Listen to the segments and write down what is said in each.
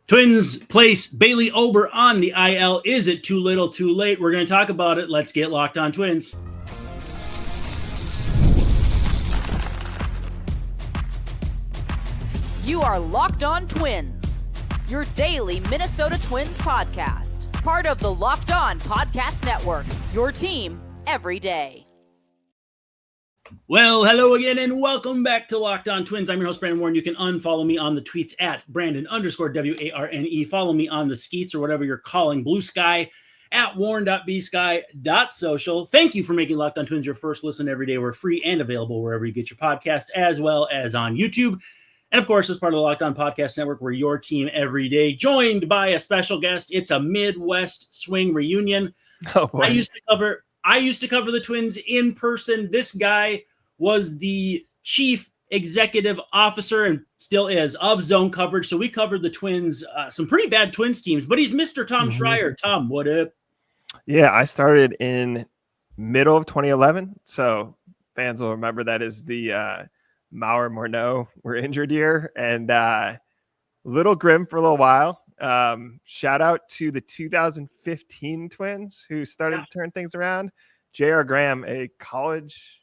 Twins place Bailey Ober on the IL. Is it too little, too late? We're going to talk about it. Let's get locked on Twins. You are Locked On Twins, your daily Minnesota Twins podcast. Part of the Locked On Podcast Network, your team every day. Well, hello again, and welcome back to Locked On Twins. I'm your host, Brandon Warne. You can unfollow me on the tweets at Brandon_WARNE. Follow me on the skeets or whatever you're calling Blue Sky at warn.bsky.social. Thank you for making Locked On Twins your first listen every day. We're free and available wherever you get your podcasts, as well as on YouTube. And, of course, as part of the Locked On Podcast Network, we're your team every day, joined by a special guest. It's a Midwest swing reunion. Oh, boy. I used to cover the Twins in person. This guy was the chief executive officer and still is of zone coverage. So we covered the Twins, some pretty bad Twins teams, but he's Mr. Tom Schreier. Tom, what up? Yeah, I started in middle of 2011. So fans will remember that is the Mauer Morneau were injured year, and little grim for a little while. Shout out to the 2015 Twins who started to turn things around. J.R. Graham, a college,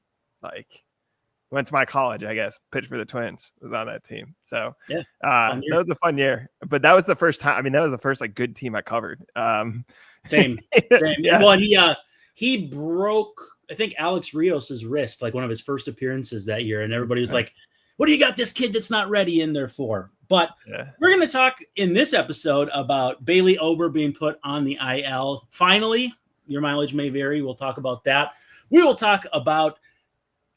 went to my college, I guess, pitched for the Twins, was on that team. So that was a fun year. But that was the first time. I mean, that was the first good team I covered. Same. Yeah. Well, he broke, I think, Alex Rios's wrist, one of his first appearances that year, and everybody was like, "What do you got this kid that's not ready in there for?" But we're going to talk in this episode about Bailey Ober being put on the IL. Finally, your mileage may vary. We'll talk about that. We will talk about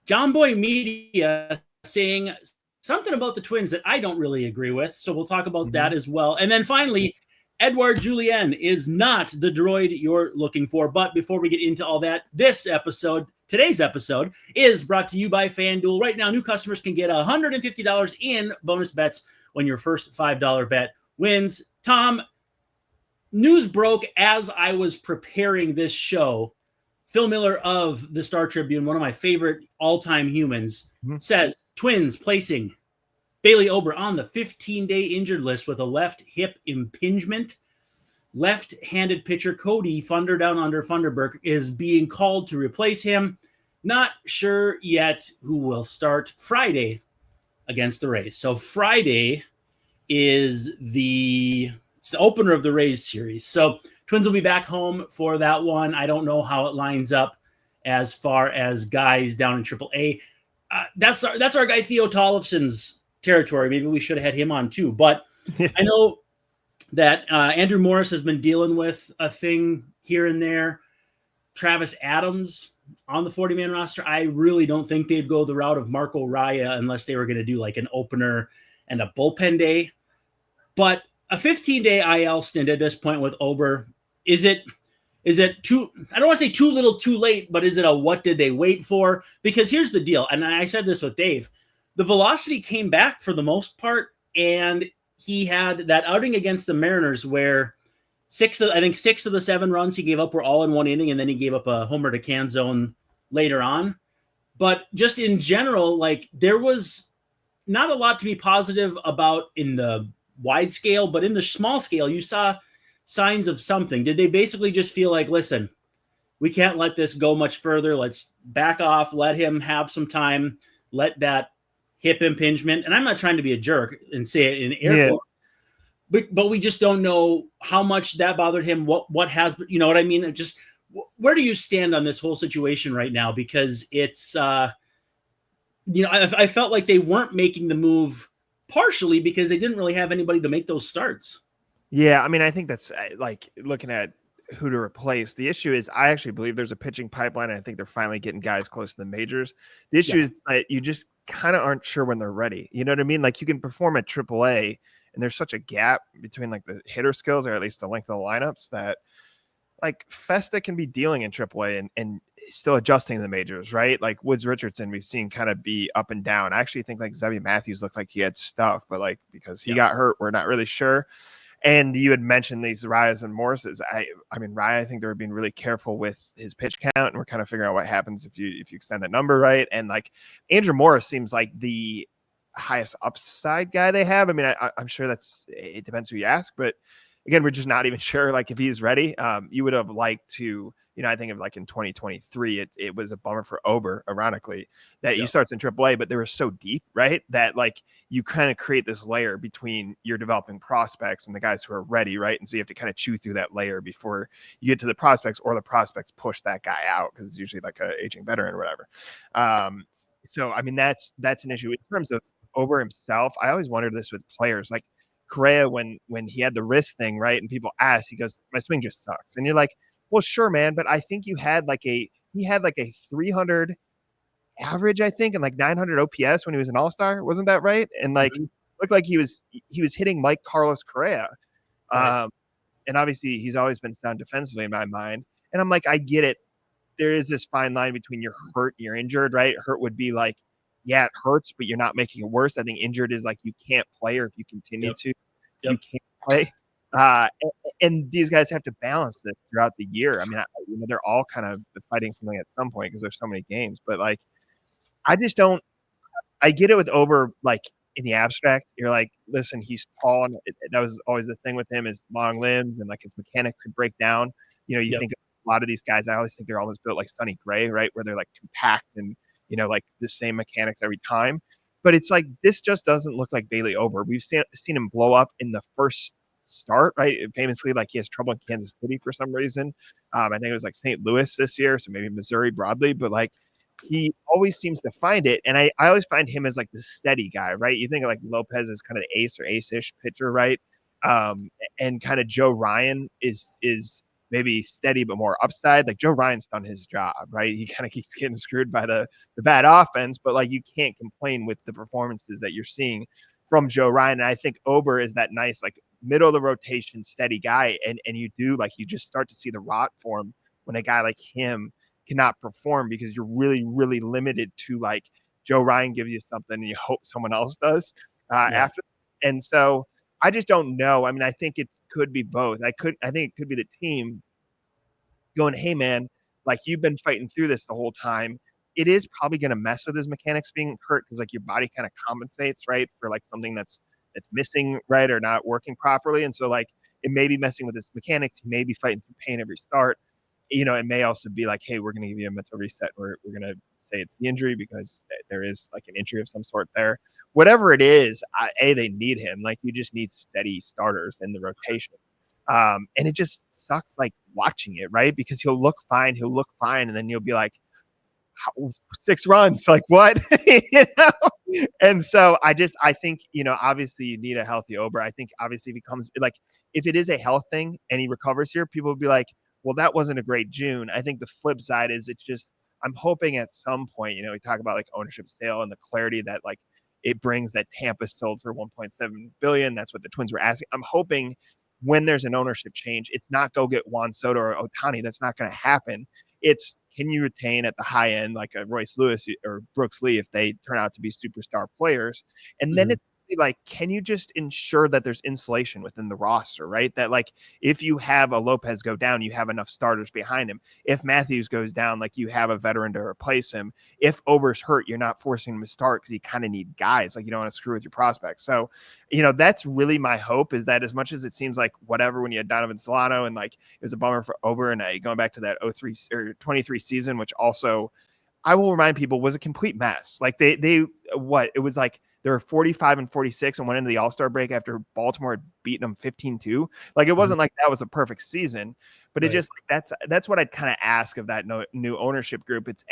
Jomboy Media saying something about the Twins that I don't really agree with. So we'll talk about that as well. And then finally, Edouard Julien is not the droid you're looking for. But before we get into all that, today's episode is brought to you by FanDuel. Right now, new customers can get $150 in bonus bets when your first $5 bet wins. Tom, news broke as I was preparing this show. Phil Miller of the Star Tribune, one of my favorite all-time humans, says Twins placing Bailey Ober on the 15-day injured list with a left hip impingement. Left-handed pitcher Cody Funder down under Funderburk is being called to replace him. Not sure yet who will start Friday against the Rays. So Friday is the opener of the Rays series. So Twins will be back home for that one. I don't know how it lines up as far as guys down in AAA. That's our guy Theo Tollefson's territory. Maybe we should have had him on too. But I know that Andrew Morris has been dealing with a thing here and there. Travis Adams on the 40-man roster. I really don't think they'd go the route of Marco Raya unless they were going to do an opener and a bullpen day. But a 15-day IL stint at this point with Ober, is it too, I don't want to say too little, too late, but is it a what did they wait for? Because here's the deal, and I said this with Dave, the velocity came back for the most part, and he had that outing against the Mariners where six of the 7 runs he gave up were all in one inning, and then he gave up a homer to Canzone later on. But just in general, there was not a lot to be positive about in the wide scale, but in the small scale, you saw signs of something. Did they basically just feel listen, we can't let this go much further. Let's back off, let him have some time, let that hip impingement, and I'm not trying to be a jerk and say it in air quotes, but we just don't know how much that bothered him, what has, you know what I mean? Just where do you stand on this whole situation right now? Because it's, I felt like they weren't making the move partially because they didn't really have anybody to make those starts. Yeah, I mean, I think that's looking at who to replace. The issue is I actually believe there's a pitching pipeline, and I think they're finally getting guys close to the majors. The issue is that you just kind of aren't sure when they're ready. You know what I mean? You can perform at AAA, and there's such a gap between the hitter skills, or at least the length of the lineups, that Festa can be dealing in AAA and still adjusting to the majors, right? Woods Richardson, we've seen kind of be up and down. I actually think Zebby Matthews looked like he had stuff, but because he got hurt, we're not really sure. And you had mentioned these Rayas and Morrises. I mean, Raya, I think they were being really careful with his pitch count, and we're kind of figuring out what happens if you extend that number, right? And Andrew Morris seems like highest upside guy they have. I mean, I'm sure it depends who you ask, but again, we're just not even sure like if he's ready. You would have liked to, I think of like in 2023, it was a bummer for Ober, ironically, that he starts in AAA, but they were so deep, right? That like you kind of create this layer between your developing prospects and the guys who are ready, right? And so you have to kind of chew through that layer before you get to the prospects, or the prospects push that guy out because it's usually like a aging veteran or whatever. So I mean that's an issue in terms of Ober himself. I always wondered this with players like Correa when he had the wrist thing, right? And people ask, he goes, "My swing just sucks," and you're like, well, sure, man, but I think he had like a 300 average, I think, and like 900 OPS when he was an All-Star. Wasn't that right? And like looked like he was hitting Mike Carlos Correa. Right. And obviously he's always been sound defensively in my mind. And I'm like, I get it. There is this fine line between you're hurt and you're injured, right? Hurt would be like, yeah, it hurts, but you're not making it worse. I think injured is like you can't play, or if you continue to, you can't play. And these guys have to balance this throughout the year. I mean, they're all kind of fighting something at some point because there's so many games. But like, I just don't. I get it with Ober, like in the abstract. You're like, listen, he's tall, and that was always the thing with him, is long limbs, and like his mechanics could break down. You think of a lot of these guys. I always think they're almost built like Sonny Gray, right, where they're like compact and like the same mechanics every time. But it's like this just doesn't look like Bailey Ober. We've seen him blow up in the first start, right? Famously, like he has trouble in Kansas City for some reason. I think it was like St. Louis this year, so maybe Missouri broadly, but like he always seems to find it. And I always find him as like the steady guy, right? You think of like Lopez is kind of the ace or ace-ish pitcher, right? And kind of Joe Ryan is maybe steady but more upside. Like Joe Ryan's done his job, right? He kind of keeps getting screwed by the bad offense, but like you can't complain with the performances that you're seeing from Joe Ryan. And I think Ober is that nice, like middle of the rotation, steady guy. And you just start to see the rot form when a guy like him cannot perform, because you're really, really limited to like Joe Ryan gives you something and you hope someone else does after. And so I just don't know. I mean, I think it could be both. I think it could be the team going, hey man, like you've been fighting through this the whole time. It is probably going to mess with his mechanics being hurt, because like your body kind of compensates, right, for like something that's missing, right, or not working properly. And so like it may be messing with his mechanics. He may be fighting through pain every start. It may also be like, hey, we're going to give you a mental reset. We're going to say it's the injury because there is like an injury of some sort there. Whatever it is, they need him. Like you just need steady starters in the rotation. And it just sucks like watching it, right? Because he'll look fine, and then you'll be like, 6 runs, like what? And so I think, obviously you need a healthy Ober. I think obviously if he comes, like if it is a health thing and he recovers here, people will be like, well, that wasn't a great June. I think the flip side is it's just, I'm hoping at some point, we talk about like ownership sale and the clarity that like it brings, that Tampa sold for $1.7 billion. That's what the Twins were asking. I'm hoping when there's an ownership change, it's not go get Juan Soto or Ohtani. That's not going to happen. It's, can you retain at the high end like a Royce Lewis or Brooks Lee if they turn out to be superstar players? And then it's like, can you just ensure that there's insulation within the roster, right? That like if you have a Lopez go down, you have enough starters behind him. If Matthews goes down, like you have a veteran to replace him. If Ober's hurt, you're not forcing him to start because you kind of need guys. Like you don't want to screw with your prospects. So, that's really my hope, is that as much as it seems like whatever when you had Donovan Solano and like it was a bummer for Ober, and going back to that 03 or 23 season, which also I will remind people was a complete mess. Like it was like they were 45-46 and went into the All-Star break after Baltimore had beaten them 15-2. Like it wasn't like that was a perfect season, but it just, that's what I'd kind of ask of that new ownership group. It's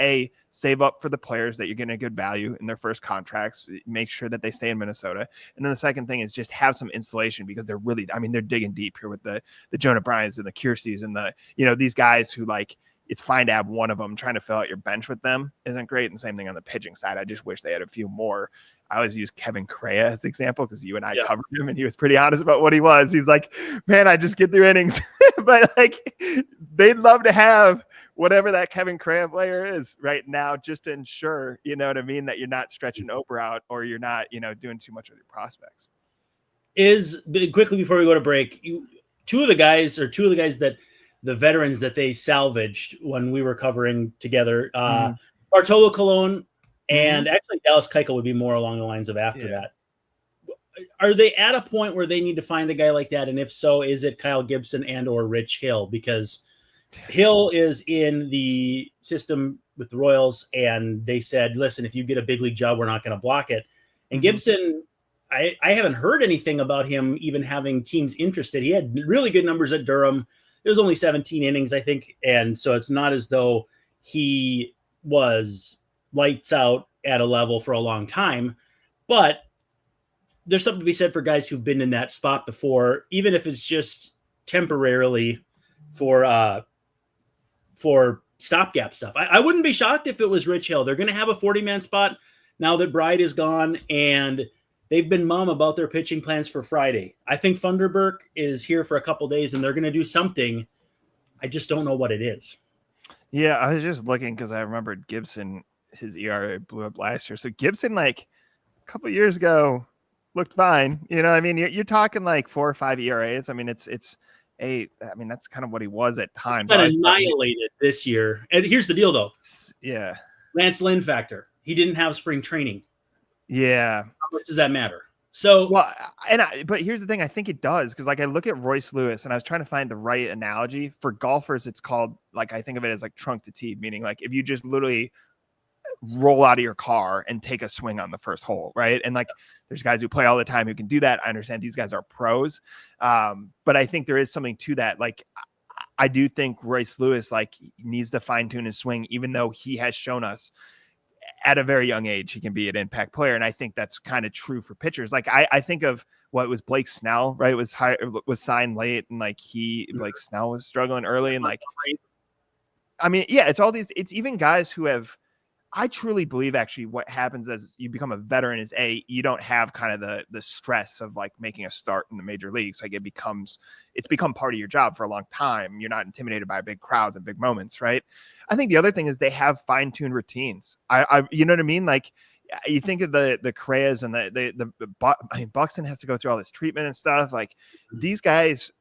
save up for the players that you're getting a good value in their first contracts, make sure that they stay in Minnesota. And then the second thing is just have some insulation, because they're really, they're digging deep here with the Jonah Bryants and the Kierseys and the, these guys who like, it's fine to have one of them. Trying to fill out your bench with them isn't great. And same thing on the pitching side. I just wish they had a few more. I always use Kevin Correa as the example because you and I covered him and he was pretty honest about what he was. He's like, man, I just get through innings. But like they'd love to have whatever that Kevin Correa player is right now, just to ensure, you know what I mean, that you're not stretching Ober out or you're not, doing too much with your prospects. Quickly before we go to break, two of the guys that the veterans that they salvaged when we were covering together, Bartolo Colon And actually, Dallas Keuchel would be more along the lines of after that. Are they at a point where they need to find a guy like that? And if so, is it Kyle Gibson and or Rich Hill? Because Hill is in the system with the Royals, and they said, listen, if you get a big league job, we're not going to block it. And Gibson, I haven't heard anything about him even having teams interested. He had really good numbers at Durham. It was only 17 innings, I think. And so it's not as though he was lights out at a level for a long time. But there's something to be said for guys who've been in that spot before, even if it's just temporarily for stopgap stuff. I wouldn't be shocked if it was Rich Hill. They're going to have a 40-man spot now that Bride is gone, and they've been mum about their pitching plans for Friday. I think Funderburk is here for a couple days, and they're going to do something. I just don't know what it is. Yeah, I was just looking because I remembered Gibson, his ERA blew up last year. So Gibson, like a couple years ago, looked fine. You know, I mean, you're talking like 4 or 5 ERAs. I mean, it's 8. I mean, that's kind of what he was at times. He's been annihilated this year. And here's the deal, though. Yeah. Lance Lynn factor. He didn't have spring training. Yeah. How much does that matter? So, well, but here's the thing. I think it does, because like I look at Royce Lewis, and I was trying to find the right analogy for golfers. It's called, like, I think of it as like trunk to tee, meaning like if you just literally roll out of your car and take a swing on the first hole, right? And like there's guys who play all the time who can do that. I understand these guys are pros, but I think there is something to that. Like I do think Royce Lewis like needs to fine tune his swing, even though he has shown us at a very young age he can be an impact player, and I think that's kind of true for pitchers. Like I think of what was Blake Snell, right? Was signed late, and like Blake Snell was struggling early, and like I mean, yeah, it's all these. It's even guys who have. I truly believe actually what happens as you become a veteran is you don't have kind of the stress of like making a start in the major leagues. Like it's become part of your job for a long time. You're not intimidated by big crowds and big moments, right? I think the other thing is they have fine-tuned routines. You know what I mean? Like you think of the Correas and Buxton has to go through all this treatment and stuff. Like these guys,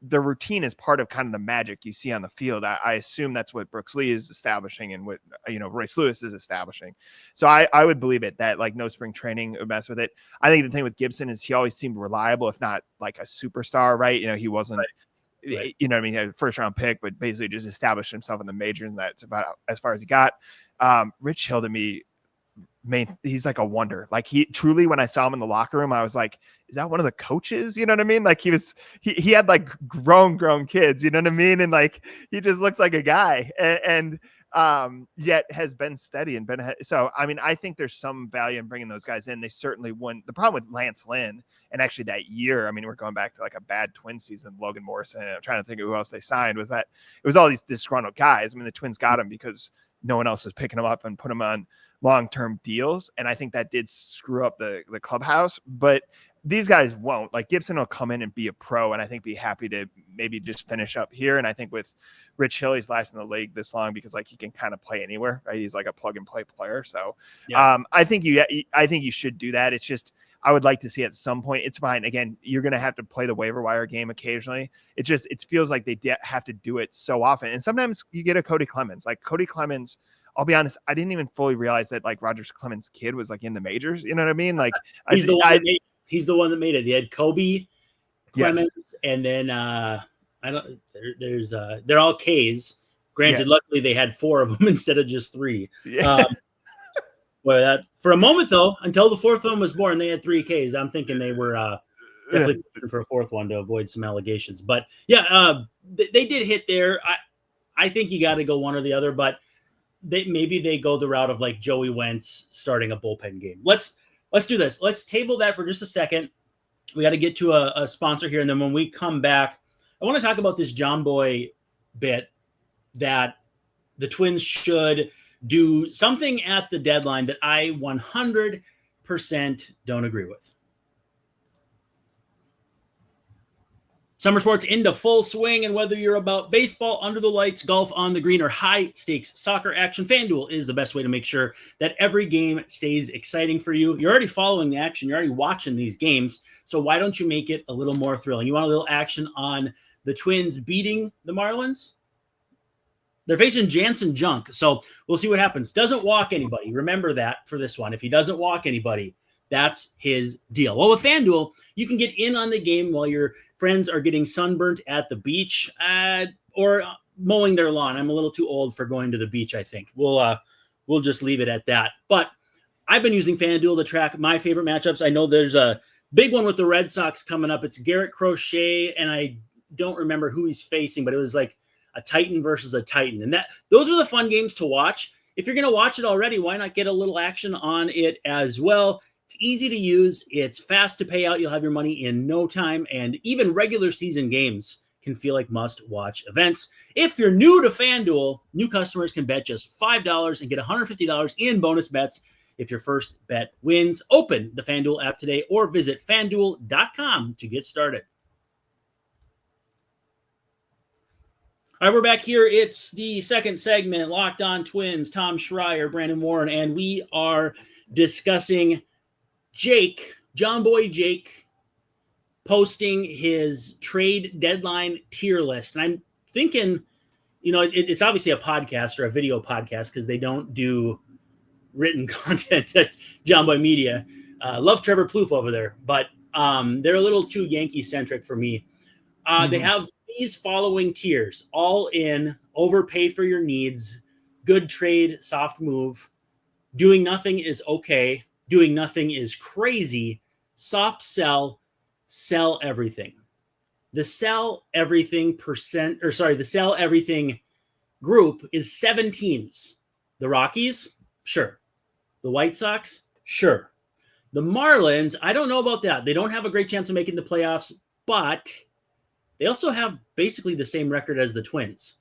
the routine is part of kind of the magic you see on the field. I assume that's what Brooks Lee is establishing and what, Royce Lewis is establishing. So I would believe it that like no spring training would mess with it. I think the thing with Gibson is he always seemed reliable, if not like a superstar, right? He wasn't, right. He had a first round pick, but basically just established himself in the majors, and that's about as far as he got. Rich Hill to me, he's like a wonder. Like he truly, when I saw him in the locker room, I was like, is that one of the coaches? You know what I mean? Like he had like grown kids, you know what I mean? And like, he just looks like a guy and yet has been steady and so, I mean, I think there's some value in bringing those guys in. They certainly wouldn't. The problem with Lance Lynn and actually that year, I mean, we're going back to like a bad Twins season, Logan Morrison, and I'm trying to think of who else they signed, was that it was all these disgruntled guys. I mean, the Twins got him because no one else was picking them up and put them on long-term deals. And I think that did screw up the clubhouse, but these guys won't. Like Gibson will come in and be a pro, and I think be happy to maybe just finish up here. And I think with Rich Hill, he's lasting the league this long because like he can kind of play anywhere, right? He's like a plug and play player. So yeah. I think you should do that. It's just, I would like to see at some point. It's fine. Again, you're going to have to play the waiver wire game occasionally. It feels like they have to do it so often. And sometimes you get a Cody Clemens. Like Cody Clemens, I'll be honest, I didn't even fully realize that like Roger Clemens' kid was like in the majors. You know what I mean? Like he's the one that made it. He had Kobe Clemens, yes. And then they're all K's. Granted, luckily they had 4 of them instead of just 3. Yeah. For a moment though, until the 4th one was born, they had 3 K's. I'm thinking they were definitely looking for a 4th one to avoid some allegations. But yeah, they did hit there. I think you got to go one or the other, but maybe they go the route of like Joey Wentz starting a bullpen game. Let's do this. Let's table that for just a second. We got to get to a sponsor here. And then when we come back, I want to talk about this Jomboy bit that the Twins should do something at the deadline that I 100% don't agree with. Summer sports into full swing, and whether you're about baseball, under the lights, golf on the green, or high-stakes soccer action, FanDuel is the best way to make sure that every game stays exciting for you. You're already following the action. You're already watching these games, so why don't you make it a little more thrilling? You want a little action on the Twins beating the Marlins? They're facing Jansen Junk, so we'll see what happens. Doesn't walk anybody. Remember that for this one. If he doesn't walk anybody, that's his deal. Well, with FanDuel, you can get in on the game while your friends are getting sunburnt at the beach or mowing their lawn. I'm a little too old for going to the beach, I think. We'll just leave it at that. But I've been using FanDuel to track my favorite matchups. I know there's a big one with the Red Sox coming up. It's Garrett Crochet, and I don't remember who he's facing, but it was like a Titan versus a Titan. And those are the fun games to watch. If you're going to watch it already, why not get a little action on it as well? It's easy to use. It's fast to pay out. You'll have your money in no time. And even regular season games can feel like must-watch events. If you're new to FanDuel, new customers can bet just $5 and get $150 in bonus bets if your first bet wins. Open the FanDuel app today or visit FanDuel.com to get started. All right, we're back here. It's the second segment, Locked On Twins, Tom Schreier, Brandon Warren, and we are discussing Jomboy Jake, posting his trade deadline tier list. And I'm thinking, it's obviously a podcast or a video podcast because they don't do written content at Jomboy Media. Love Trevor Plouffe over there, but they're a little too Yankee-centric for me. They have these following tiers, all in, overpay for your needs, good trade, soft move, doing nothing is okay, doing nothing is crazy, soft sell, sell everything. The sell everything group is 7 teams. The Rockies, sure. The White Sox, sure. The Marlins, I don't know about that. They don't have a great chance of making the playoffs, but they also have basically the same record as the Twins.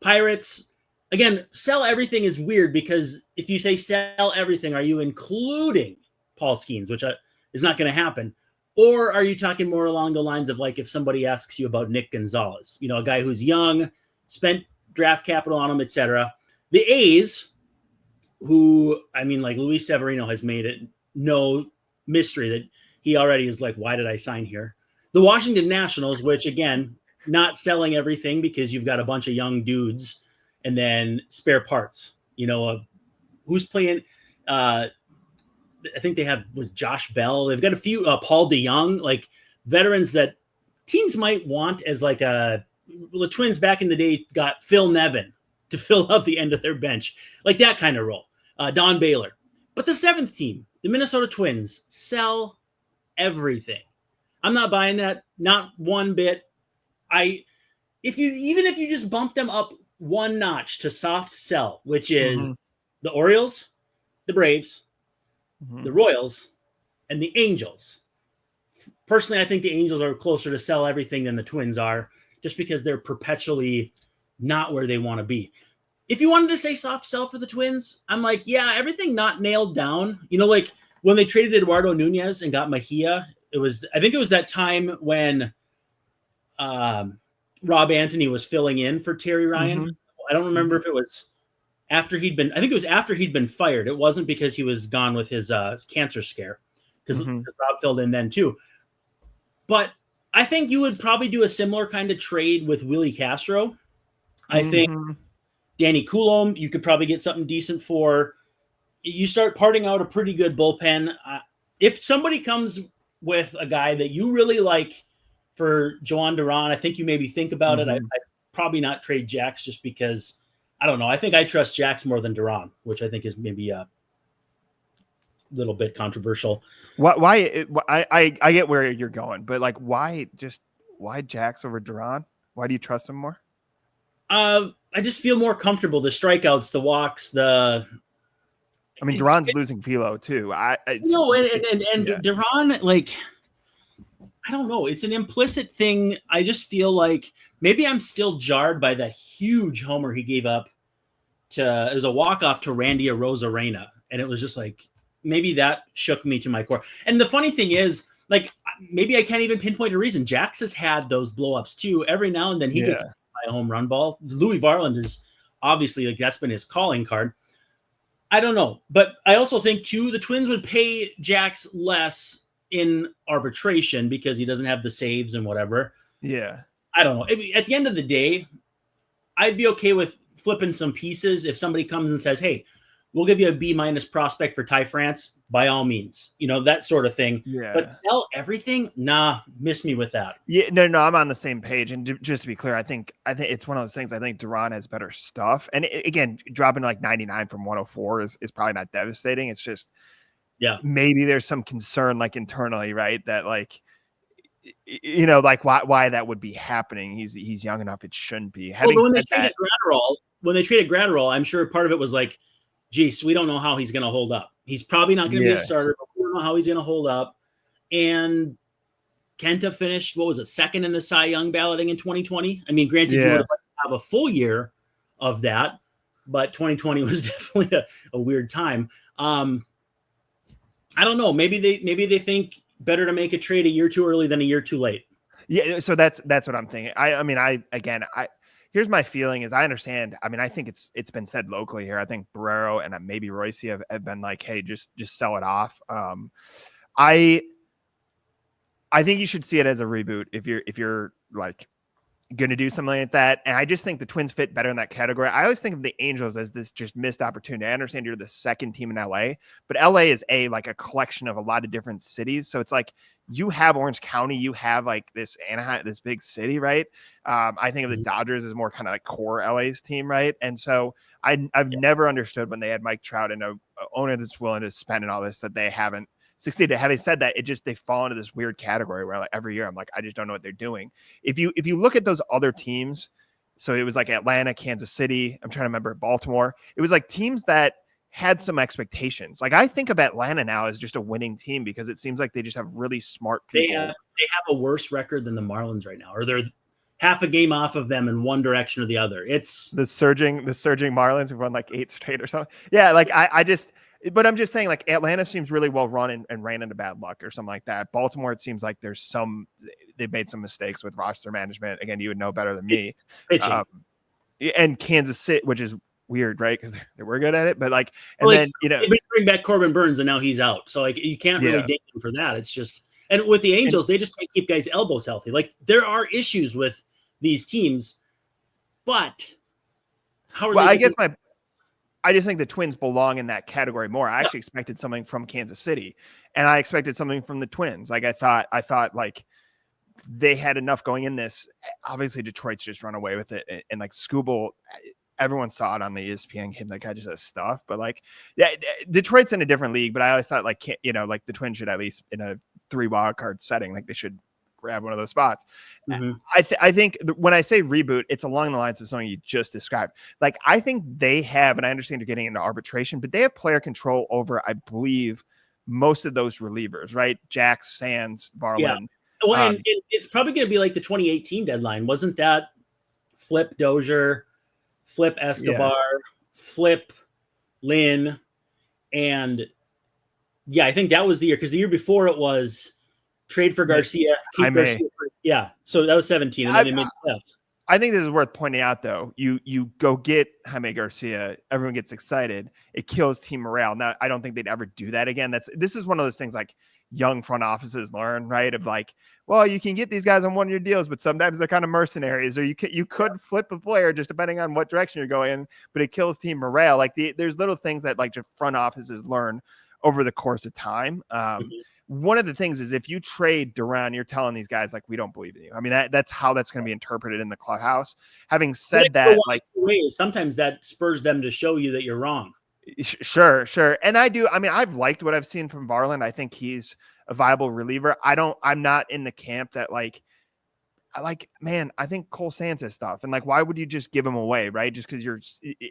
Pirates, again, sell everything is weird because if you say sell everything, are you including Paul Skeens, which is not going to happen? Or are you talking more along the lines of like if somebody asks you about Nick Gonzalez, a guy who's young, spent draft capital on him, etc. The A's, who, like Luis Severino has made it no mystery that he already is like, why did I sign here? The Washington Nationals, which, again, not selling everything because you've got a bunch of young dudes and then spare parts. Who's playing? I think they have was Josh Bell. They've got a few Paul DeYoung, like veterans that teams might want as like the Twins back in the day got Phil Nevin to fill out the end of their bench, like that kind of role. Don Baylor. But the 7th team, the Minnesota Twins, sell everything. I'm not buying that, not one bit. If you just bump them up one notch to soft sell, which is the Orioles, the Braves, the Royals, and the Angels. Personally, I think the Angels are closer to sell everything than the Twins are, just because they're perpetually not where they want to be. If you wanted to say soft sell for the Twins, I'm like, yeah, everything not nailed down. Like when they traded Eduardo Nunez and got Mejia, I think it was that time when Rob Anthony was filling in for Terry Ryan. I don't remember if it was after he'd been fired. It wasn't because he was gone with his cancer scare, because Rob filled in then too. But I think you would probably do a similar kind of trade with Willie Castro. I think Danny Coulomb, you could probably get something decent for. You start parting out a pretty good bullpen. If somebody comes with a guy that you really like for Joan Duran, I think you maybe think about it. I'd probably not trade Jax just because, I don't know. I think I trust Jax more than Duran, which I think is maybe a little bit controversial. Why I get where you're going, but like, why Jax over Duran? Why do you trust him more? I just feel more comfortable. The strikeouts, the walks, Duran's losing velo too. Duran, like, I don't know. It's an implicit thing. I just feel like maybe I'm still jarred by that huge homer he gave up it was a walk-off to Randy Arozarena. And it was just like, maybe that shook me to my core. And the funny thing is, like, maybe I can't even pinpoint a reason. Jax has had those blow-ups too. Every now and then he gets by a home run ball. Louis Varland is obviously, like, that's been his calling card. I don't know. But I also think too, the Twins would pay Jax less in arbitration because he doesn't have the saves and whatever. Yeah. I don't know. At the end of the day, I'd be okay with flipping some pieces. If somebody comes and says, hey, we'll give you a B- prospect for Ty France, by all means, that sort of thing. Yeah. But sell everything? Nah, miss me with that. Yeah, no, I'm on the same page. And just to be clear, I think it's one of those things. I think Duran has better stuff. And again, dropping like 99 from 104 is probably not devastating. It's just, maybe there's some concern like internally, right? That like, like why that would be happening. He's young enough. It shouldn't be. When they traded Gratterall, I'm sure part of it was like, geez, we don't know how he's going to hold up. He's probably not going to be a starter, but we don't know how he's going to hold up. And Kenta finished, second in the Cy Young balloting in 2020. I mean, granted, you would have a full year of that, but 2020 was definitely a weird time. I don't know. Maybe they think better to make a trade a year too early than a year too late. Yeah, so that's what I'm thinking. Here's my feeling is I understand. I mean, I think it's been said locally here. I think Barrero and maybe Royce have been like, hey, just sell it off. I think you should see it as a reboot if you're like going to do something like that. And I just think the Twins fit better in that category. I always think of the Angels as this just missed opportunity. I understand you're the second team in LA, but LA is like a collection of a lot of different cities. So it's like you have Orange County, you have like this Anaheim, this big city, right? I think of the Dodgers as more kind of like core LA's team, right? And so I've never understood when they had Mike Trout and a owner that's willing to spend and all this that they haven't succeeded. Having said that, they fall into this weird category where like every year I'm like, I just don't know what they're doing. If you look at those other teams, so it was like Atlanta, Kansas City, I'm trying to remember Baltimore. It was like teams that had some expectations. Like I think of Atlanta now as just a winning team because it seems like they just have really smart people. They have a worse record than the Marlins right now, or they're half a game off of them in one direction or the other. It's the surging Marlins have won like 8 straight or something. Yeah, like but I'm just saying, like Atlanta seems really well run and ran into bad luck or something like that. Baltimore, it seems like they've made some mistakes with roster management. Again, you would know better than me. And Kansas City, which is weird, right? Because they were good at it, but like, then they bring back Corbin Burns and now he's out, so like you can't really date him for that. It's just, and with the Angels, they just can't keep guys' elbows healthy. Like there are issues with these teams, but how are they? I just think the Twins belong in that category more. I actually expected something from Kansas City, and I expected something from the Twins. Like I thought like they had enough going in this. Obviously, Detroit's just run away with it, and like Skubal, everyone saw it on the ESPN game. That guy just has stuff, but like, Detroit's in a different league. But I always thought like like the Twins should at least in a 3 wild card setting, like they should grab one of those spots. Mm-hmm. I think when I say reboot, it's along the lines of something you just described. Like I think they have, and I understand you're getting into arbitration, but they have player control over, I believe, most of those relievers, right? Jax, Sands, Varland. Yeah. Well, and it's probably going to be like the 2018 deadline. Wasn't that flip Dozier, flip Escobar, flip Lynn, and I think that was the year, because the year before it was trade for Garcia. Keep Garcia. So that was 17, and then they made playoffs. I think this is worth pointing out, though. You go get Jaime Garcia, everyone gets excited. It kills team morale. Now, I don't think they'd ever do that again. This is one of those things like young front offices learn, right? Of like, well, you can get these guys on 1-year deals, but sometimes they're kind of mercenaries, or you could flip a player just depending on what direction you're going, but it kills team morale. Like there's little things that like front offices learn over the course of time. One of the things is if you trade Duran, you're telling these guys like, we don't believe in you. I mean, that's how that's going to be interpreted in the clubhouse. Having said that, like sometimes that spurs them to show you that you're wrong. Sure. And I've liked what I've seen from Varland. I think he's a viable reliever. I'm not in the camp that I think Cole Sands has stuff. And like, why would you just give him away? Right. Just because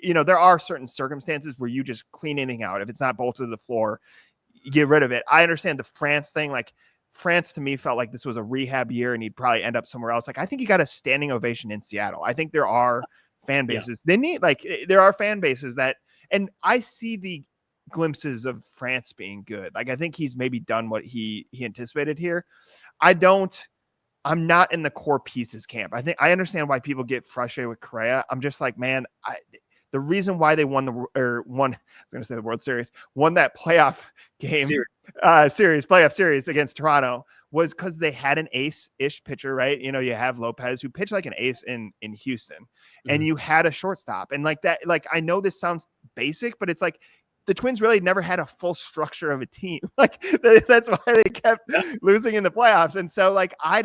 there are certain circumstances where you just clean anything out. If it's not bolted to the floor, you get rid of it. I understand the France thing. Like France to me felt like this was a rehab year and he'd probably end up somewhere else. Like I think he got a standing ovation in Seattle. I think there are fan bases. There are fan bases that, and I see the glimpses of France being good. Like I think he's maybe done what he anticipated here. I'm not in the core pieces camp. I think I understand why people get frustrated with Correa. I'm just like, man, the reason why they won the World Series, won that playoff game, playoff series against Toronto was because they had an ace-ish pitcher, right? You know, you have Lopez who pitched like an ace in Houston, and you had a shortstop. And like that, like, I know this sounds basic, but it's like the Twins really never had a full structure of a team. Like that's why they kept losing in the playoffs. And so like, I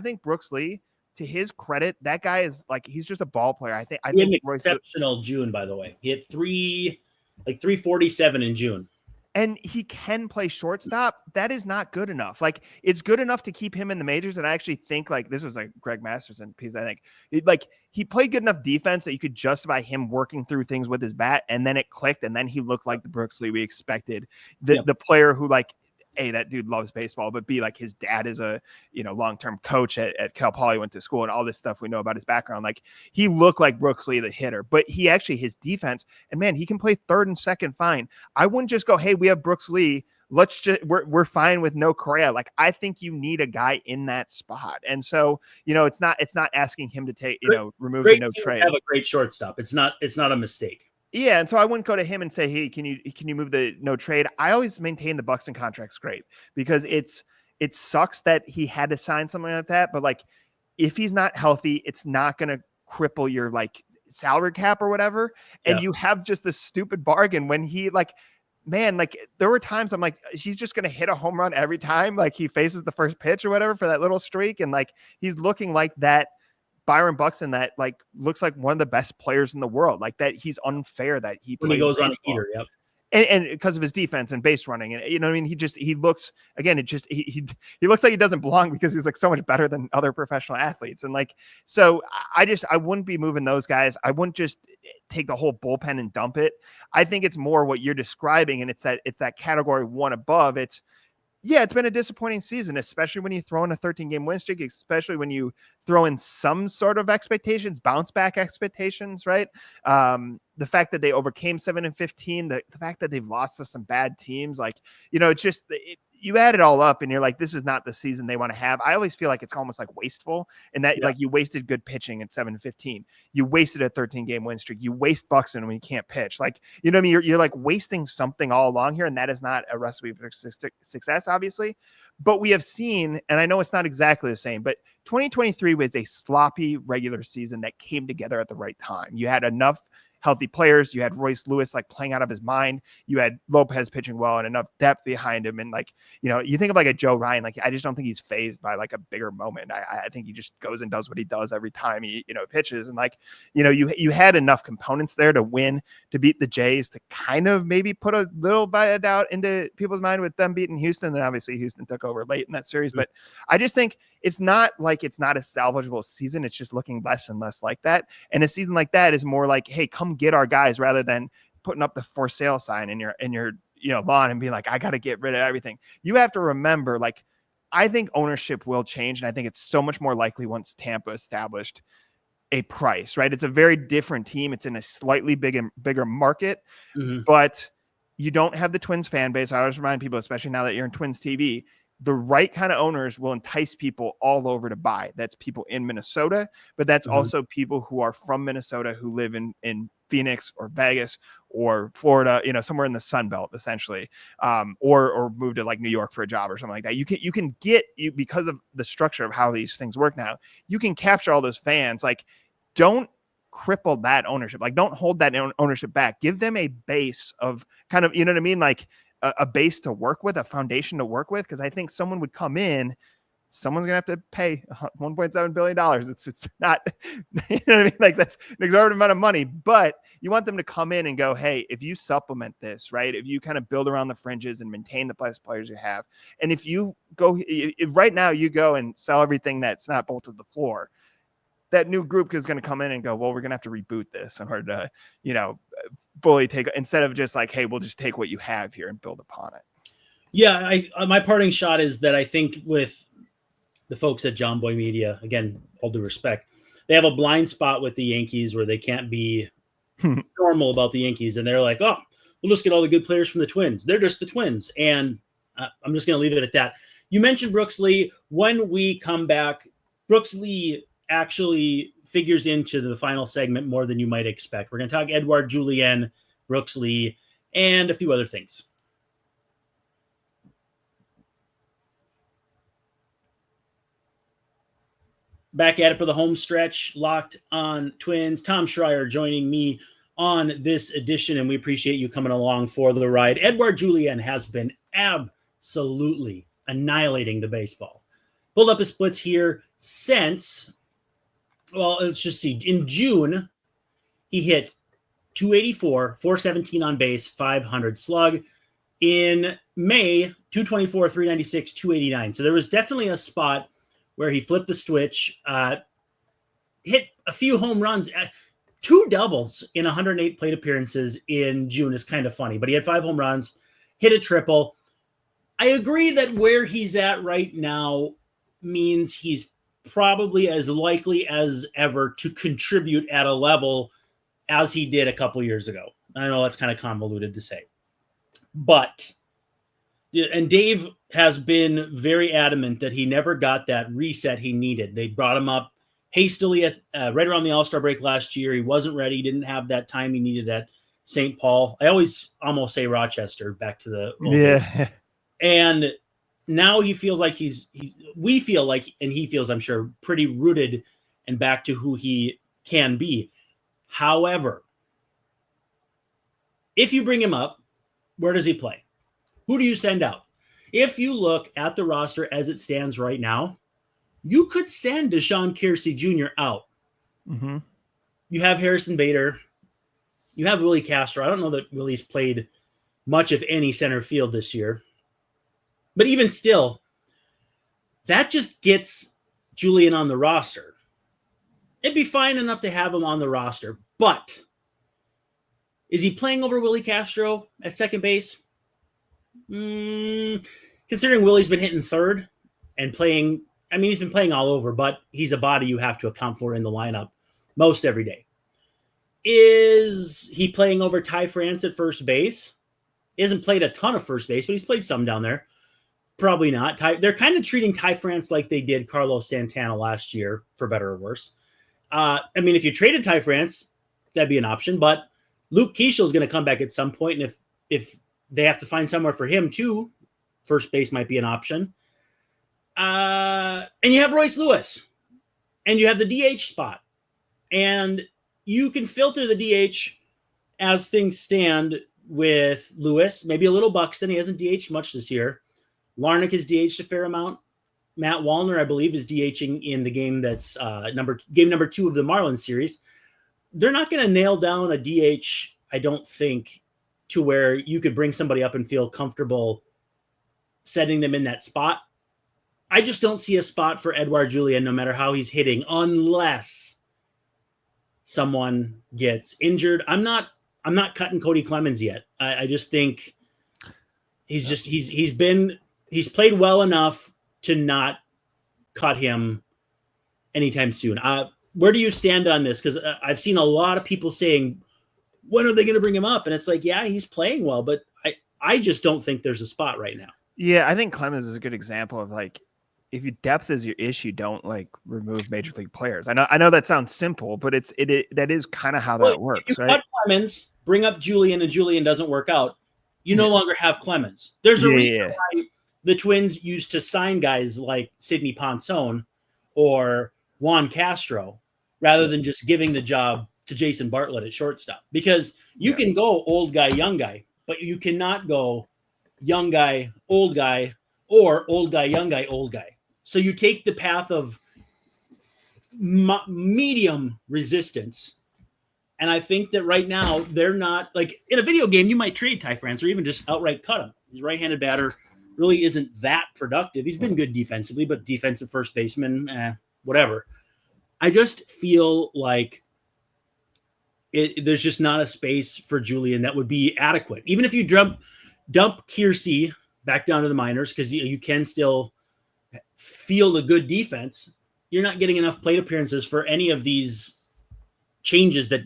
think Brooks Lee, to his credit, that guy is like, he's just a ball player. I think he had an exceptional June, by the way. He had 347 in June. And he can play shortstop. That is not good enough. Like, it's good enough to keep him in the majors. And I actually think like this was like Greg Masterson piece. I think he played good enough defense that you could justify him working through things with his bat. And then it clicked. And then he looked like the Brooks Lee we expected. The player who, like, A, that dude loves baseball, but B, like, his dad is a, you know, long-term coach at Cal Poly, went to school, and all this stuff we know about his background. Like, he looked like Brooks Lee, the hitter, but his defense, and man, he can play third and second fine. I wouldn't just go, hey, we have Brooks Lee, we're fine with no Correa. Like, I think you need a guy in that spot. And so, you know, it's not asking him to take, you know, remove the no trade. Have a great shortstop. It's not a mistake. Yeah, and so I wouldn't go to him and say, "Hey, can you move the no trade?" I always maintain the Buxton contract's great because it sucks that he had to sign something like that, but like, if he's not healthy, it's not going to cripple your like salary cap or whatever. And you have just this stupid bargain when he, like, man, like, there were times I'm like, he's just going to hit a home run every time like he faces the first pitch or whatever for that little streak, and like, he's looking like that Byron Buxton that like looks like one of the best players in the world. Like, that he's unfair that he when he goes on a heater. Yep. And because of his defense and base running, and, you know what I mean? He looks, again, he looks like he doesn't belong because he's like so much better than other professional athletes. And like, so I wouldn't be moving those guys. I wouldn't just take the whole bullpen and dump it. I think it's more what you're describing. And it's that category one above. It's been a disappointing season, especially when you throw in a 13-game win streak, especially when you throw in some sort of expectations, bounce back expectations, right? The fact that they overcame 7-15, the fact that they've lost to some bad teams, like, you know, it's just, you add it all up and you're like, this is not the season they want to have. I always feel like it's almost like wasteful, and that like, you wasted good pitching at 7-15. You wasted a 13-game win streak. You waste Buxton when you can't pitch. Like, you know what I mean? You're like wasting something all along here, and that is not a recipe for success, obviously. But we have seen, and I know it's not exactly the same, but 2023 was a sloppy regular season that came together at the right time. You had enough healthy players. You had Royce Lewis like playing out of his mind. You had Lopez pitching well and enough depth behind him. And like, you know, you think of like a Joe Ryan, like, I just don't think he's fazed by like a bigger moment. I think he just goes and does what he does every time he, you know, pitches. And like, you know, you had enough components there to win, to beat the Jays, to kind of maybe put a little bit of doubt into people's mind with them beating Houston. And obviously Houston took over late in that series. But I just think it's not like, it's not a salvageable season. It's just looking less and less like that. And a season like that is more like, hey, come get our guys, rather than putting up the for sale sign in your you know, lawn and being like, I got to get rid of everything. You have to remember, like, I think ownership will change, and I think it's so much more likely once Tampa established a price, right? It's a very different team. It's in a slightly bigger market, but you don't have the Twins fan base. I always remind people, especially now that you're in Twins TV, the right kind of owners will entice people all over to buy. That's people in Minnesota, but that's also people who are from Minnesota who live in Phoenix or Vegas or Florida, you know, somewhere in the Sun Belt, essentially, or move to like New York for a job or something like that. You can get because of the structure of how these things work now, you can capture all those fans. Like, don't cripple that ownership. Like, don't hold that ownership back. Give them a base of kind of, you know what I mean? Like, a base to work with, a foundation to work with. Cause I think someone would come in, someone's gonna have to pay $1.7 billion. It's not, you know what I mean? Like, that's an exorbitant amount of money, but you want them to come in and go, hey, if you supplement this, right? If you kind of build around the fringes and maintain the best players you have. And if you go, if right now you go and sell everything that's not bolted to the floor, that new group is going to come in and go, well, we're going to have to reboot this in order to, you know, fully take, instead of just like, hey, we'll just take what you have here and build upon it. Yeah. My parting shot is that I think with the folks at Jomboy Media, again, all due respect, they have a blind spot with the Yankees where they can't be normal about the Yankees. And they're like, oh, we'll just get all the good players from the Twins. They're just the Twins. And I'm just going to leave it at that. You mentioned Brooks Lee. When we come back, Brooks Lee actually figures into the final segment more than you might expect. We're going to talk Edouard Julien, Brooks Lee, and a few other things. Back at it for the home stretch, Locked On Twins. Tom Schreier joining me on this edition, and we appreciate you coming along for the ride. Edouard Julien has been absolutely annihilating the baseball. Pulled up his splits here since, well, let's just see. In June, he hit 284, 417 on base, 500 slug. In May, 224, 396, 289. So there was definitely a spot where he flipped the switch, hit a few home runs, 2 doubles in 108 plate appearances in June is kind of funny, but he had 5 home runs, hit a triple. I agree that where he's at right now means he's probably as likely as ever to contribute at a level as he did a couple years ago. I know that's kind of convoluted to say, but and Dave has been very adamant that he never got that reset he needed. They brought him up hastily at right around the All-Star break last year. He wasn't ready. He didn't have that time he needed at St. Paul. I always almost say Rochester, back to the old days. And now he feels like we feel like, and he feels, I'm sure, pretty rooted and back to who he can be. However, if you bring him up, where does he play? Who do you send out? If you look at the roster as it stands right now, you could send Deshaun Kiersey Jr. out. Mm-hmm. You have Harrison Bader. You have Willie Castro. I don't know that Willie's played much of any center field this year. But even still, that just gets Julien on the roster. It'd be fine enough to have him on the roster. But is he playing over Willie Castro at second base? Considering Willie's been hitting third and playing, I mean, he's been playing all over, but he's a body you have to account for in the lineup most every day. Is he playing over Ty France at first base? He hasn't played a ton of first base, but he's played some down there. Probably not. They're kind of treating Ty France like they did Carlos Santana last year, for better or worse. I mean, if you traded Ty France, that'd be an option, but Luke Keishel is going to come back at some point, and if they have to find somewhere for him too, first base might be an option. And you have Royce Lewis, and you have the DH spot, and you can filter the DH as things stand with Lewis, maybe a little Buxton. He hasn't DH'd much this year. Larnach has DH'd a fair amount. Matt Wallner, I believe, is DHing in the game that's game number 2 of the Marlins series. They're not going to nail down a DH, I don't think, to where you could bring somebody up and feel comfortable setting them in that spot. I just don't see a spot for Edouard Julien, no matter how he's hitting, unless someone gets injured. I'm not cutting Cody Clemens yet. I just think he's played well enough to not cut him anytime soon. Where do you stand on this? Because I've seen a lot of people saying, when are they going to bring him up? And it's like, yeah, he's playing well, but I just don't think there's a spot right now. Yeah, I think Clemens is a good example of, like, if your depth is your issue, don't like remove major league players. I know that sounds simple, but that is kind of how that works. If you right? cut Clemens, bring up Julien, and Julien doesn't work out, you no longer have Clemens. There's a reason why the Twins used to sign guys like Sidney Ponson or Juan Castro rather than just giving the job to Jason Bartlett at shortstop, because you can go old guy, young guy, but you cannot go young guy, old guy, or old guy, young guy, old guy. So you take the path of medium resistance. And I think that right now they're not, like, in a video game, you might trade Ty France or even just outright cut him. He's a right-handed batter, really isn't that productive. He's been good defensively, but defensive first baseman, whatever. I just feel like there's just not a space for Julien that would be adequate. Even if you dump Kiersey back down to the minors, because you can still field a good defense, you're not getting enough plate appearances for any of these changes that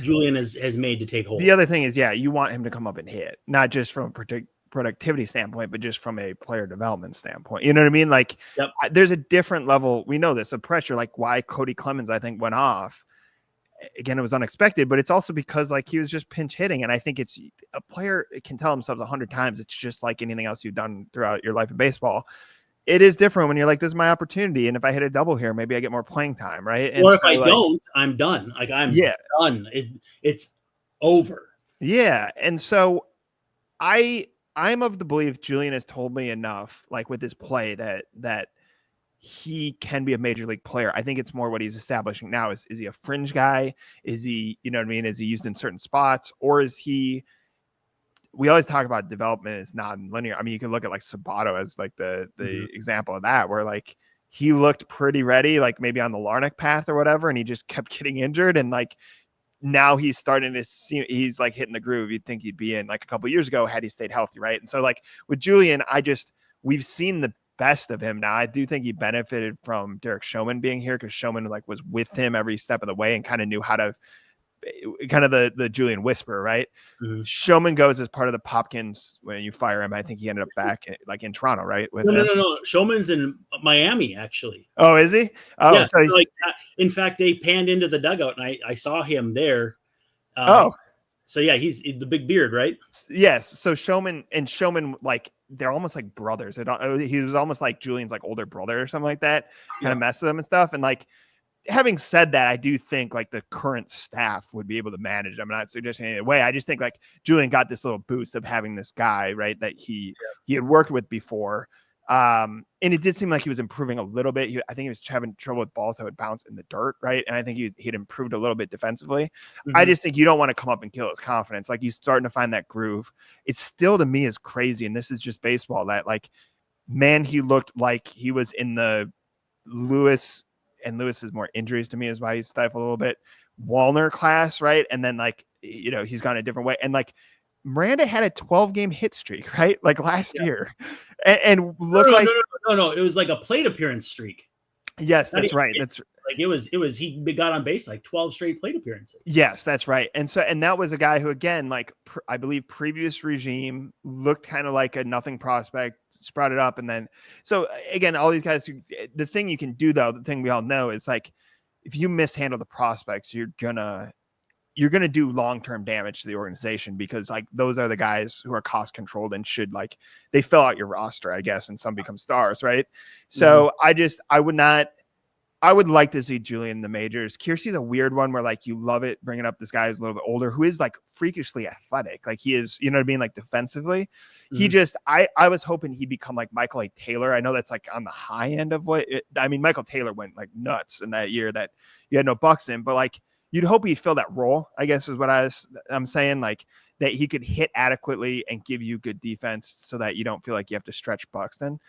Julien has made to take hold. The other thing is, you want him to come up and hit, not just from a productivity standpoint, but just from a player development standpoint. You know what I mean? Like, there's a different level. We know this, of pressure, like why Cody Clemens, I think, went off. Again, it was unexpected, but it's also because, like, he was just pinch hitting. And I think it's a player can tell themselves 100 times. It's just like anything else you've done throughout your life of baseball. it is different when you're like, this is my opportunity. And if I hit a double here, maybe I get more playing time. Right. And or if I don't, I'm done. Like I'm done. It's over. Yeah. And so I'm of the belief Julien has told me enough, like with his play, that he can be a major league player. I think it's more what he's establishing now. Is he a fringe guy? Is he, you know what I mean? Is he used in certain spots, or is he? We always talk about development is non-linear. I mean, you can look at like Sabato as like the example of that, where like he looked pretty ready, like maybe on the Larnach path or whatever, and he just kept getting injured, and like now he's starting to see, he's like hitting the groove you'd think he'd be in like a couple of years ago had he stayed healthy, right? And so like with Julien, we've seen the best of him. Now I do think he benefited from Derek Schoeman being here, because Schoeman like was with him every step of the way and kind of knew how to kind of the Julien whisper, right? Mm-hmm. Schoeman goes as part of the Popkins when you fire him. I think he ended up back like in Toronto, right? No. Schoeman's in Miami, actually. Oh, is he? Oh, yeah, so like in fact, they panned into the dugout and I saw him there. So yeah, he's the big beard, right? Yes. So Schoeman, like they're almost like brothers. He was almost like Julien's like older brother or something like that. Kind of mess with them and stuff. And like, having said that, I do think like the current staff would be able to manage. I'm not suggesting any way. I just think like Julien got this little boost of having this guy, right, that he had worked with before. And it did seem like he was improving a little bit. I think he was having trouble with balls that would bounce in the dirt, right? And I think he'd improved a little bit defensively. Mm-hmm. I just think you don't want to come up and kill his confidence. Like he's starting to find that groove. It's still, to me, is crazy. And this is just baseball, that like, man, he looked like he was in the Lewis is more injuries to me is why he's stifled a little bit. Wallner class, right? And then like, you know, he's gone a different way. And like Miranda had a 12-game hit streak, right? Like last year. And look No. It was like a plate appearance streak. Yes, that's right. That's like it was he got on base like 12 straight plate appearances. Yes, that's right. And that was a guy who, again, like I believe previous regime looked kind of like a nothing prospect, sprouted up, and then so again, all these guys. The thing you can do though, the thing we all know is like if you mishandle the prospects, you're gonna do long-term damage to the organization, because like those are the guys who are cost controlled and should like they fill out your roster, I guess, and some become stars, right? So I would like to see Julien in the majors. Kiersey's a weird one where like you love it bringing up this guy who's a little bit older, who is like freakishly athletic. Like he is, you know what I mean? Like defensively, he just, I was hoping he'd become like Michael A. Taylor. I know that's like on the high end of Michael Taylor went like nuts in that year that you had no Bucks in, but like you'd hope he'd fill that role, I guess is what I'm saying. Like that he could hit adequately and give you good defense so that you don't feel like you have to stretch Buxton.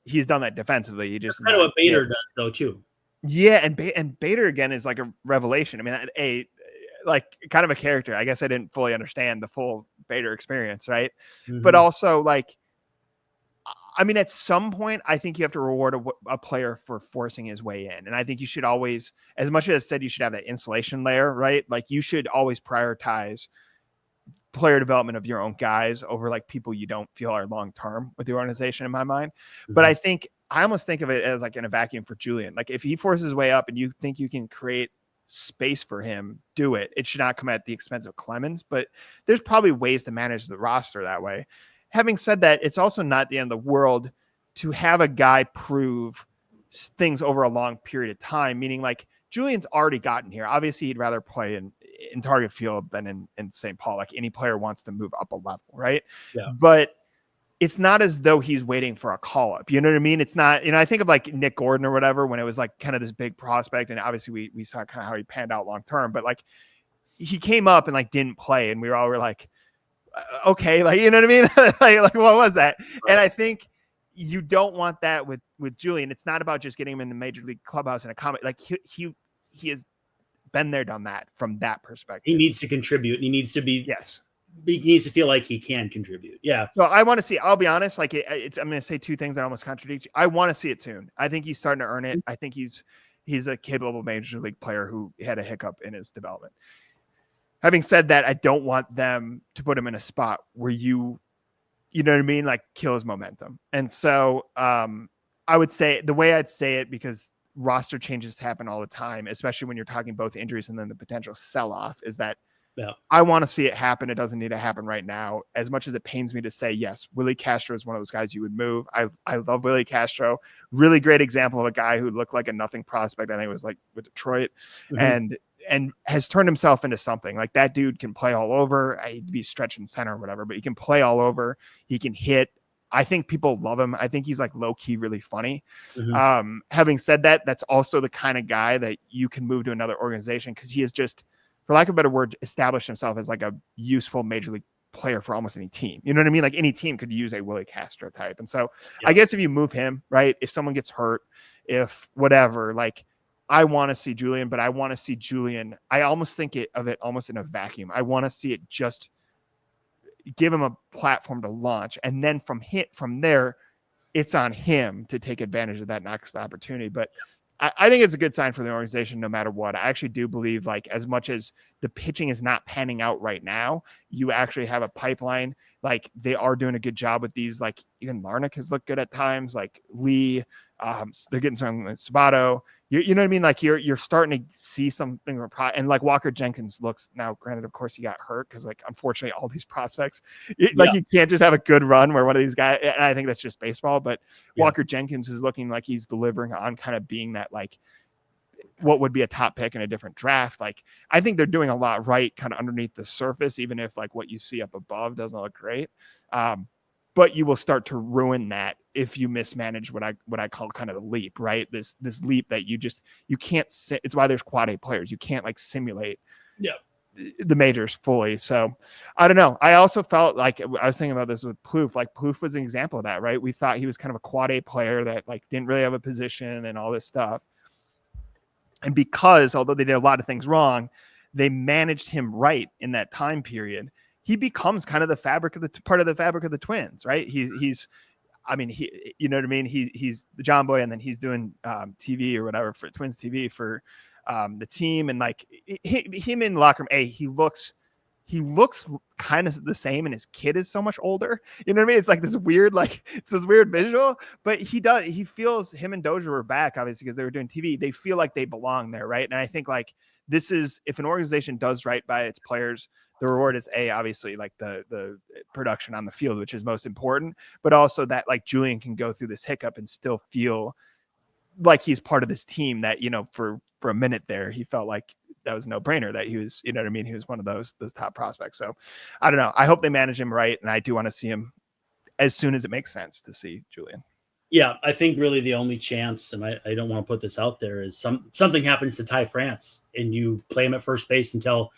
He's done that defensively. He just That's kind of what Bader does though too. Yeah, and Bader again is like a revelation. I mean, like kind of a character. I guess I didn't fully understand the full Bader experience, right? Mm-hmm. But also like, I mean, at some point, I think you have to reward a player for forcing his way in, and I think you should always, as much as I said, you should have that insulation layer, right? Like you should always prioritize player development of your own guys over like people you don't feel are long-term with the organization in my mind. Mm-hmm. But I almost think of it as like in a vacuum for Julien. Like if he forces his way up and you think you can create space for him, do it. It should not come at the expense of Clemens, but there's probably ways to manage the roster that way. Having said that, it's also not the end of the world to have a guy prove things over a long period of time, meaning like Julien's already gotten here. Obviously he'd rather play in Target Field than in St. Paul. Like any player wants to move up a level, right? Yeah. But it's not as though he's waiting for a call up. You know what I mean? It's not, I think of like Nick Gordon or whatever, when it was like kind of this big prospect. And obviously we saw kind of how he panned out long-term, but like he came up and like didn't play. And we were like, okay, like, you know what I mean? like what was that? Right. And I think you don't want that with Julien. It's not about just getting him in the major league clubhouse and a comment. Like he has been there, done that from that perspective. He needs to contribute. He needs to be, yes. He needs to feel like he can contribute. Yeah. So I want to see, I'll be honest, like I'm going to say two things that almost contradict you. I want to see it soon. I think he's starting to earn it. I think he's a capable major league player who had a hiccup in his development. Having said that, I don't want them to put him in a spot where you know what I mean? Like kill his momentum. And so I would say the way I'd say it, because roster changes happen all the time, especially when you're talking both injuries and then the potential sell-off, is that Yeah. I want to see it happen. It doesn't need to happen right now. As much as it pains me to say, yes, Willie Castro is one of those guys you would move. I love Willie Castro. Really great example of a guy who looked like a nothing prospect. I think it was like with Detroit, and has turned himself into something. Like, that dude can play all over. He'd be stretching center or whatever, but he can play all over. He can hit. I think people love him. I think he's like low key really funny. Having said that, that's also the kind of guy that you can move to another organization, because he is just, for lack of a better word, established himself as like a useful major league player for almost any team. You know what I mean? Like, any team could use a Willie Castro type. And so I guess if you move him, right, if someone gets hurt, if whatever, like, I want to see Julien, but I want to see Julien. I almost think of it almost in a vacuum. I want to see it just give him a platform to launch. And then from there, it's on him to take advantage of that next opportunity. But I think it's a good sign for the organization no matter what. I actually do believe, like, as much as the pitching is not panning out right now, you actually have a pipeline. Like, they are doing a good job with these. Like, even Larnach has looked good at times. Like, Lee, they're getting something like Sabato. You know what I mean? Like, you're starting to see something. And like, Walker Jenkins looks, now granted, of course, he got hurt because, like, unfortunately, all these prospects, you can't just have a good run where one of these guys, and I think that's just baseball, but Walker Jenkins is looking like he's delivering on kind of being that, like, what would be a top pick in a different draft. Like, I think they're doing a lot right kind of underneath the surface, even if like what you see up above doesn't look great. But you will start to ruin that if you mismanage what I call kind of the leap, right? This leap that you can't. It's why there's quad A players. You can't like simulate the majors fully. So I don't know. I also felt like, I was thinking about this with Plouffe. Like, Plouffe was an example of that, right? We thought he was kind of a quad A player that like didn't really have a position and all this stuff. And because, although they did a lot of things wrong, they managed him right in that time period. He becomes kind of the fabric of part of the fabric of the Twins, right? He's, I mean, you know what I mean? He's the Jomboy, and then he's doing TV or whatever for Twins TV for the team. And like him in the locker room, he looks kind of the same, and his kid is so much older. You know what I mean? It's like this weird, like, it's this weird visual, but he feels, him and Dozier were back, obviously, because they were doing TV. They feel like they belong there, right? And I think, like, this is, if an organization does right by its players, the reward is obviously like the production on the field, which is most important, but also that like Julien can go through this hiccup and still feel like he's part of this team that, you know, for a minute there, he felt like that was no brainer that he was, you know what I mean? He was one of those top prospects. So I don't know. I hope they manage him right. And I do want to see him as soon as it makes sense to see Julien. Yeah. I think really the only chance, and I don't want to put this out there, is something happens to Ty France and you play him at first base until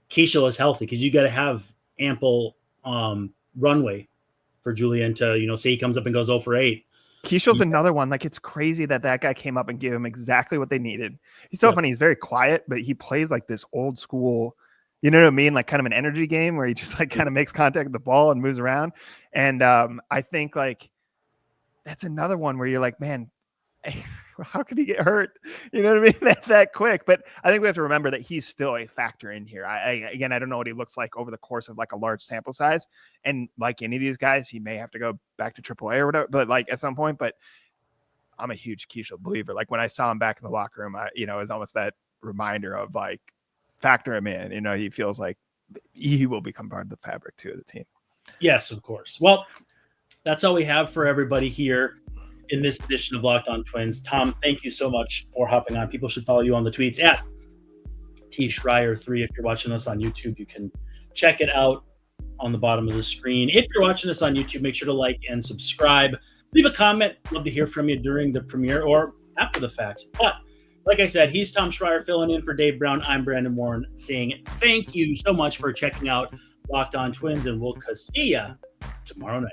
Keishel is healthy, because you got to have ample runway for Julien to, you know, say he comes up and goes 0 for 8. Keishel's another one. Like, it's crazy that guy came up and gave him exactly what they needed. He's so funny. He's very quiet, but he plays like this old school, you know what I mean? Like kind of an energy game where he just like kind of makes contact with the ball and moves around. And I think like that's another one where you're like, man, how could he get hurt? You know what I mean? That quick. But I think we have to remember that he's still a factor in here. Again, I don't know what he looks like over the course of like a large sample size. And like any of these guys, he may have to go back to AAA or whatever, but like at some point, but I'm a huge Keishel believer. Like when I saw him back in the locker room, it was almost that reminder of like, factor him in, you know, he feels like he will become part of the fabric too of the team. Yes, of course. Well, that's all we have for everybody here in this edition of Locked On Twins. Tom, thank you so much for hopping on. People should follow you on the tweets at TSchreier3. If you're watching us on YouTube, you can check it out on the bottom of the screen. If you're watching us on YouTube, make sure to like and subscribe. Leave a comment. Love to hear from you during the premiere or after the fact. But like I said, he's Tom Schreier filling in for Dave Brown. I'm Brandon Warren saying thank you so much for checking out Locked On Twins, and we'll see ya tomorrow night.